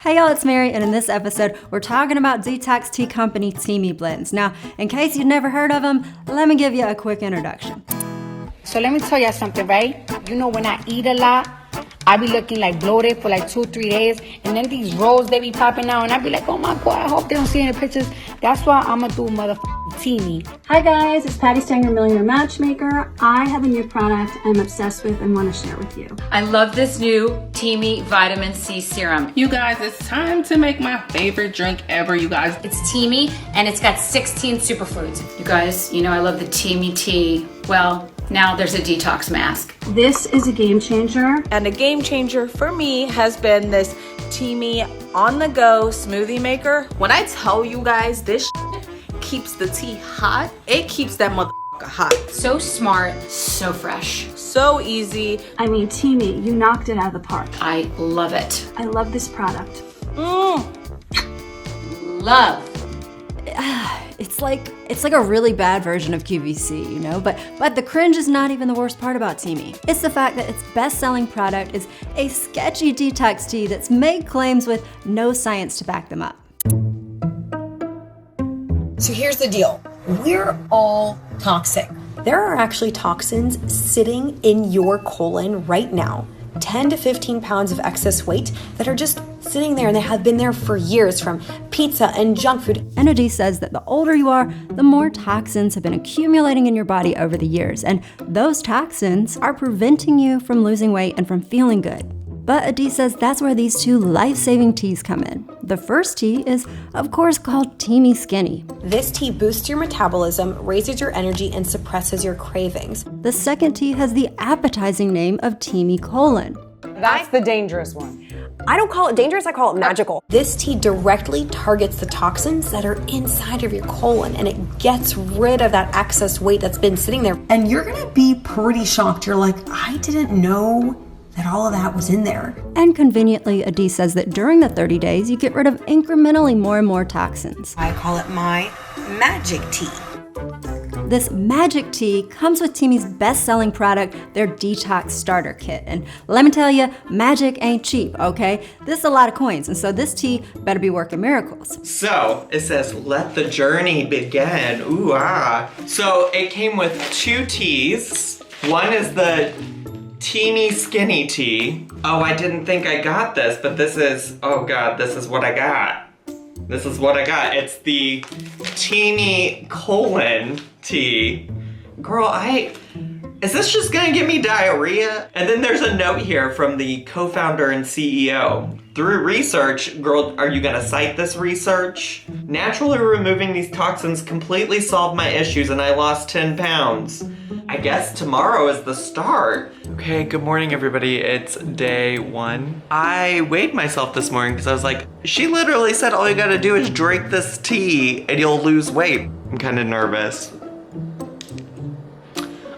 Hey y'all, it's Mary, and in this episode, we're talking about detox tea company Teami blends. Now, in case you've never heard of them, let me give you a quick introduction. So let me tell you something, right? You know, when I eat a lot, I be looking like bloated for like 2-3 days, and then these rolls, they be popping out, and I be like, oh my God, I hope they don't see any pictures. That's why I'm gonna do motherfucking Teami. Hi guys, it's Patty Stanger, Millionaire Matchmaker. I have a new product I'm obsessed with and want to share with you. I love this new Teami Vitamin C Serum. You guys, it's time to make my favorite drink ever, you guys. It's Teami, and it's got 16 superfoods. You guys, you know I love the Teami tea. Well, now there's a detox mask. This is a game changer. And a game changer for me has been this Teami on-the-go smoothie maker. When I tell you guys this keeps the tea hot, it keeps that motherfucker hot. So smart, so fresh. So easy. I mean, Teami, you knocked it out of the park. I love it. I love this product. Love. It's like a really bad version of QVC, you know? But the cringe is not even the worst part about Teami. It's the fact that its best-selling product is a sketchy detox tea that's made claims with no science to back them up. So here's the deal. We're all toxic. There are actually toxins sitting in your colon right now. 10 to 15 pounds of excess weight that are just sitting there, and they have been there for years from pizza and junk food. NOD says that the older you are, the more toxins have been accumulating in your body over the years, and those toxins are preventing you from losing weight and from feeling good. But Adi says that's where these two life-saving teas come in. The first tea is, of course, called Teami Skinny. This tea boosts your metabolism, raises your energy, and suppresses your cravings. The second tea has the appetizing name of Teami Colon. That's the dangerous one. I don't call it dangerous, I call it magical. This tea directly targets the toxins that are inside of your colon, and it gets rid of that excess weight that's been sitting there. And you're gonna be pretty shocked. You're like, I didn't know that all of that was in there. And conveniently, Adi says that during the 30 days, you get rid of incrementally more and more toxins. I call it my magic tea. This magic tea comes with Teami's best-selling product, their Detox Starter Kit. And let me tell you, magic ain't cheap, okay? This is a lot of coins, and so this tea better be working miracles. So, it says, let the journey begin. Ooh, ah. So, it came with 2 teas. One is the Teami Skinny Tea. Oh, I didn't think I got this, but this is, oh God, this is what I got. This is what I got. It's the Teami Colon Tea. Girl, is this just gonna give me diarrhea? And then there's a note here from the co-founder and CEO. Through research, girl, are you gonna cite this research? Naturally removing these toxins completely solved my issues and I lost 10 pounds. I guess tomorrow is the start. Okay, good morning everybody. It's day 1. I weighed myself this morning because I was like, she literally said all you gotta do is drink this tea and you'll lose weight. I'm kind of nervous.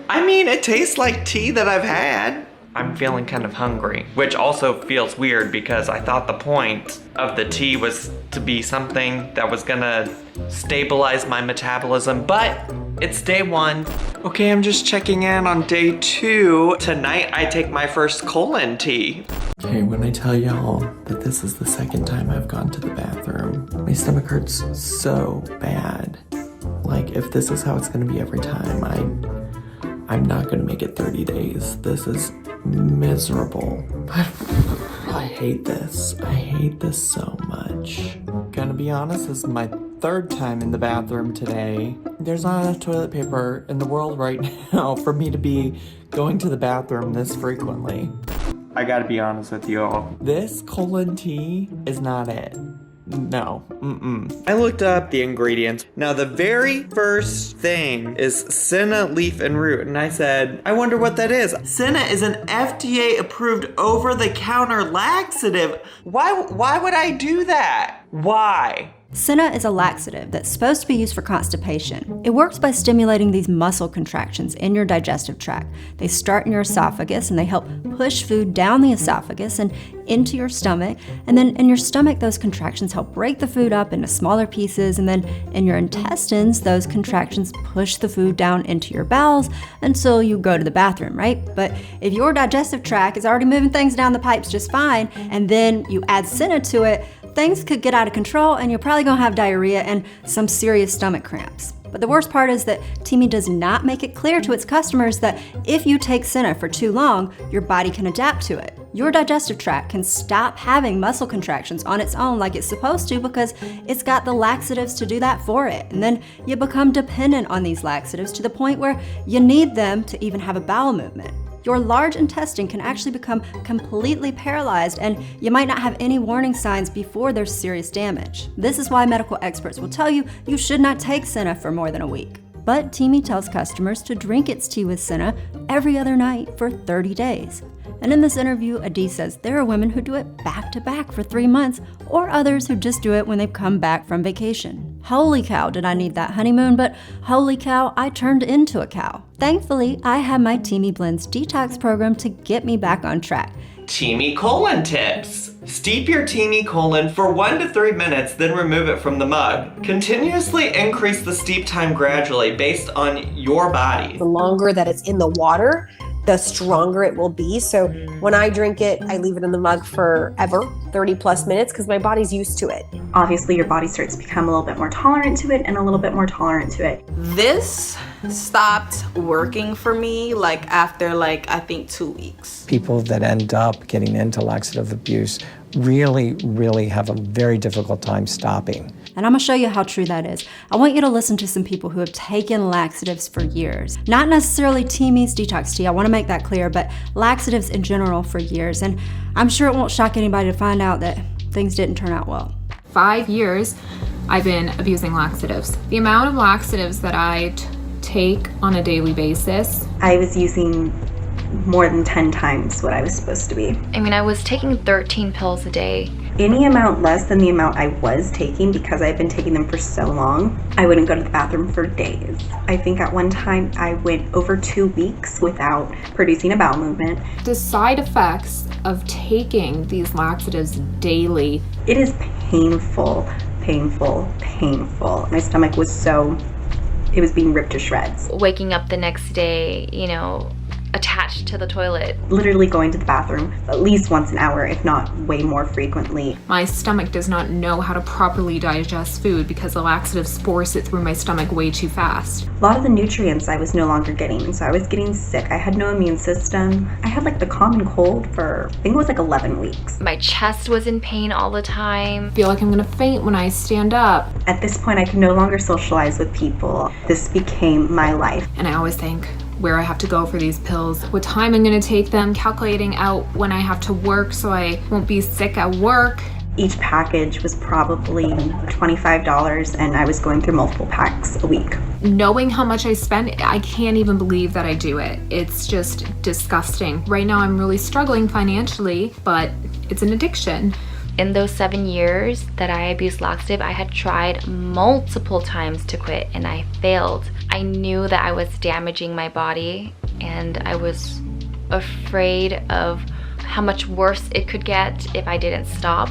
I mean, it tastes like tea that I've had. I'm feeling kind of hungry, which also feels weird because I thought the point of the tea was to be something that was gonna stabilize my metabolism, but it's day 1. Okay, I'm just checking in on day 2. Tonight, I take my first colon tea. Okay, when I tell y'all that this is the second time I've gone to the bathroom, my stomach hurts so bad. Like, if this is how it's gonna be every time, I'm not gonna make it 30 days. This is miserable. I hate this. I hate this so much. Gonna be honest, this is my 3rd time in the bathroom today. There's not enough toilet paper in the world right now for me to be going to the bathroom this frequently. I gotta be honest with you all. This colon tea is not it. No, I looked up the ingredients. Now the very first thing is senna leaf and root, and I said, I wonder what that is. Senna is an FDA approved over-the-counter laxative. Why would I do that? Why? Senna is a laxative that's supposed to be used for constipation. It works by stimulating these muscle contractions in your digestive tract. They start in your esophagus and they help push food down the esophagus and into your stomach. And then in your stomach, those contractions help break the food up into smaller pieces. And then in your intestines, those contractions push the food down into your bowels until you go to the bathroom, right? But if your digestive tract is already moving things down the pipes just fine, and then you add Senna to it, things could get out of control and you're probably gonna have diarrhea and some serious stomach cramps. But the worst part is that Teami does not make it clear to its customers that if you take Senna for too long, your body can adapt to it. Your digestive tract can stop having muscle contractions on its own like it's supposed to because it's got the laxatives to do that for it. And then you become dependent on these laxatives to the point where you need them to even have a bowel movement. Your large intestine can actually become completely paralyzed and you might not have any warning signs before there's serious damage. This is why medical experts will tell you you should not take Senna for more than a week. But Teami tells customers to drink its tea with Senna every other night for 30 days. And in this interview, Adi says there are women who do it back to back for 3 months, or others who just do it when they've come back from vacation. Holy cow, did I need that honeymoon, but holy cow, I turned into a cow. Thankfully, I have my Teami Blends detox program to get me back on track. Teami colon tips. Steep your Teami colon for 1 to 3 minutes, then remove it from the mug. Continuously increase the steep time gradually based on your body. The longer that it's in the water, the stronger it will be. So when I drink it, I leave it in the mug forever, 30 plus minutes, because my body's used to it. Obviously, your body starts to become a little bit more tolerant to it and a little bit more tolerant to it. This stopped working for me after I think 2 weeks. People that end up getting into laxative abuse really have a very difficult time stopping. And I'm gonna show you how true that is. I want you to listen to some people who have taken laxatives for years. Not necessarily Teami's detox tea, I wanna make that clear, but laxatives in general for years. And I'm sure it won't shock anybody to find out that things didn't turn out well. 5 years I've been abusing laxatives. The amount of laxatives that I take on a daily basis, I was using more than 10 times what I was supposed to be. I mean, I was taking 13 pills a day. Any amount less than the amount I was taking, because I've been taking them for so long, I wouldn't go to the bathroom for days. I think at one time I went over 2 weeks without producing a bowel movement. the side effects of taking these laxatives daily. It is painful, painful, painful. My stomach was it was being ripped to shreds. Waking up the next day, attached to the toilet. Literally going to the bathroom at least once an hour, if not way more frequently. My stomach does not know how to properly digest food because the laxatives force it through my stomach way too fast. A lot of the nutrients I was no longer getting, so I was getting sick. I had no immune system. I had the common cold for, I think it was 11 weeks. My chest was in pain all the time. I feel like I'm gonna faint when I stand up. At this point, I could no longer socialize with people. This became my life. And I always think where I have to go for these pills, what time I'm gonna take them, calculating out when I have to work so I won't be sick at work. Each package was probably $25, and I was going through multiple packs a week. Knowing how much I spend, I can't even believe that I do it. It's just disgusting. Right now I'm really struggling financially, but it's an addiction. In those 7 years that I abused laxative, I had tried multiple times to quit and I failed. I knew that I was damaging my body and I was afraid of how much worse it could get if I didn't stop.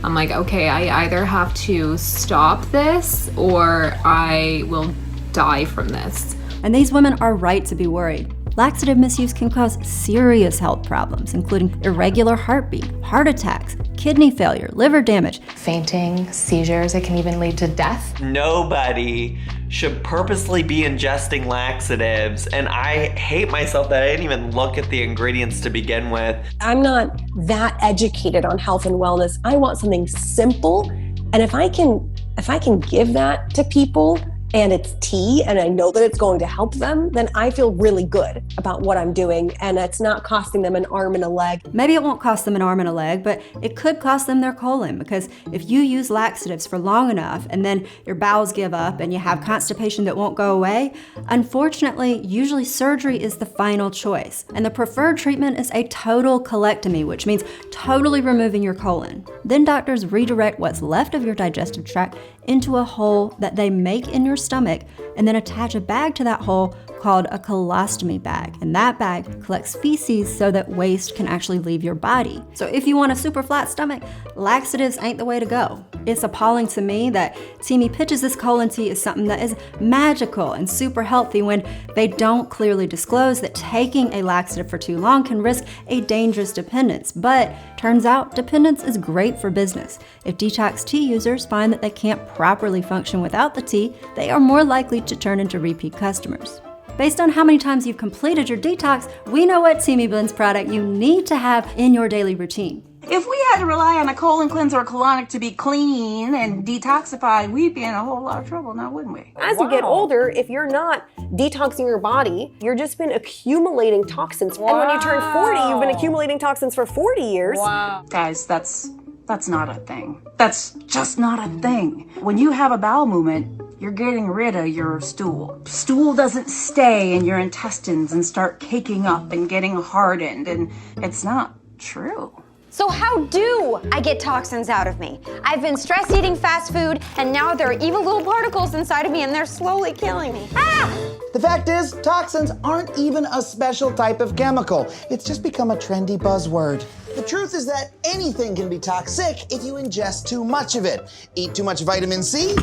I'm like, okay, I either have to stop this or I will die from this. And these women are right to be worried. Laxative misuse can cause serious health problems, including irregular heartbeat, heart attacks, kidney failure, liver damage, fainting, seizures. It can even lead to death. Nobody should purposely be ingesting laxatives, and I hate myself that I didn't even look at the ingredients to begin with. I'm not that educated on health and wellness. I want something simple, and if I can give that to people, and it's tea and I know that it's going to help them, then I feel really good about what I'm doing and it's not costing them an arm and a leg. Maybe it won't cost them an arm and a leg, but it could cost them their colon, because if you use laxatives for long enough and then your bowels give up and you have constipation that won't go away, unfortunately, usually surgery is the final choice. And the preferred treatment is a total colectomy, which means totally removing your colon. Then doctors redirect what's left of your digestive tract into a hole that they make in your stomach and then attach a bag to that hole called a colostomy bag. And that bag collects feces so that waste can actually leave your body. So if you want a super flat stomach, laxatives ain't the way to go. It's appalling to me that Teami pitches this colon tea as something that is magical and super healthy when they don't clearly disclose that taking a laxative for too long can risk a dangerous dependence. But turns out dependence is great for business. If detox tea users find that they can't properly function without the tea, they are more likely to turn into repeat customers. Based on how many times you've completed your detox, we know what Teami Blends product you need to have in your daily routine. If we had to rely on a colon cleanser or colonic to be clean and detoxified, we'd be in a whole lot of trouble now, wouldn't we? As you get older, if you're not detoxing your body, you're just been accumulating toxins. And when you turn 40, you've been accumulating toxins for 40 years. Wow. Guys, that's not a thing. That's just not a thing. When you have a bowel movement, you're getting rid of your stool. Stool doesn't stay in your intestines and start caking up and getting hardened, and it's not true. So how do I get toxins out of me? I've been stress eating fast food, and now there are evil little particles inside of me, and they're slowly killing me. Ah! The fact is, toxins aren't even a special type of chemical. It's just become a trendy buzzword. The truth is that anything can be toxic if you ingest too much of it. Eat too much vitamin C?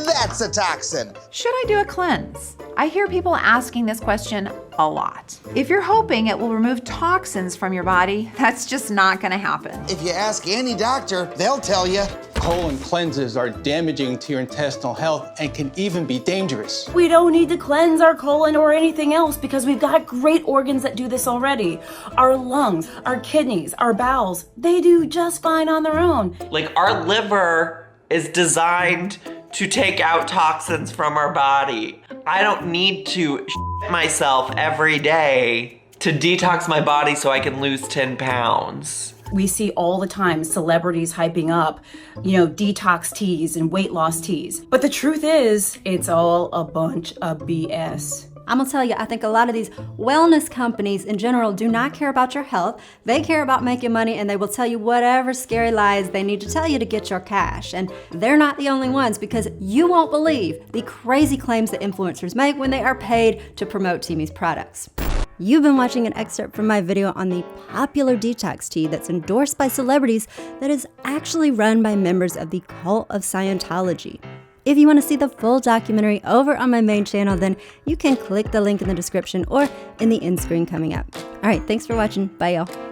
That's a toxin. Should I do a cleanse? I hear people asking this question a lot. If you're hoping it will remove toxins from your body, that's just not gonna happen. If you ask any doctor, they'll tell you. Colon cleanses are damaging to your intestinal health and can even be dangerous. We don't need to cleanse our colon or anything else because we've got great organs that do this already. Our lungs, our kidneys, our bowels, they do just fine on their own. Like, our liver is designed to take out toxins from our body. I don't need to shit myself every day to detox my body so I can lose 10 pounds. We see all the time celebrities hyping up, detox teas and weight loss teas. But the truth is, it's all a bunch of BS. I'm gonna tell you, I think a lot of these wellness companies in general do not care about your health. They care about making money, and they will tell you whatever scary lies they need to tell you to get your cash. And they're not the only ones, because you won't believe the crazy claims that influencers make when they are paid to promote Teami's products. You've been watching an excerpt from my video on the popular detox tea that's endorsed by celebrities that is actually run by members of the cult of Scientology. If you want to see the full documentary over on my main channel, then you can click the link in the description or in the end screen coming up. All right, thanks for watching. Bye, y'all.